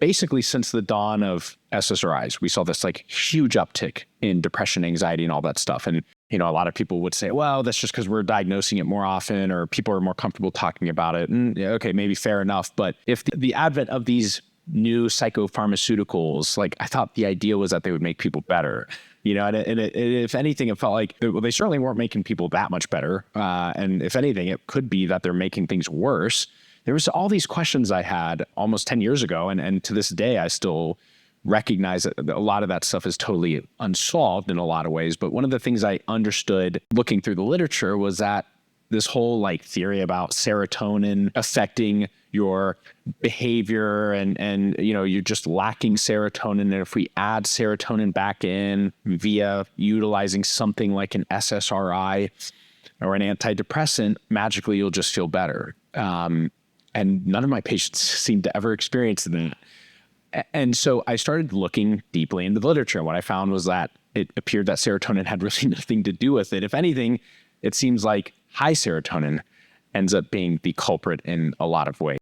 basically since the dawn of SSRIs, we saw this like huge uptick in depression, anxiety, and all that stuff. And, a lot of people would say, well, that's just because we're diagnosing it more often or people are more comfortable talking about it. And yeah, okay, maybe fair enough. But if the advent of these new psychopharmaceuticals, like I thought the idea was that they would make people better, and if anything, it felt like they certainly weren't making people that much better. And if anything, it could be that they're making things worse. There was all these questions I had almost 10 years ago. And to this day, I still recognize that a lot of that stuff is totally unsolved in a lot of ways. But one of the things I understood looking through the literature was that this whole like theory about serotonin affecting your behavior and you're just lacking serotonin. And if we add serotonin back in via utilizing something like an SSRI or an antidepressant, magically you'll just feel better. And none of my patients seem to ever experience that. And so I started looking deeply into the literature. And what I found was that it appeared that serotonin had really nothing to do with it. If anything, it seems like high serotonin ends up being the culprit in a lot of ways.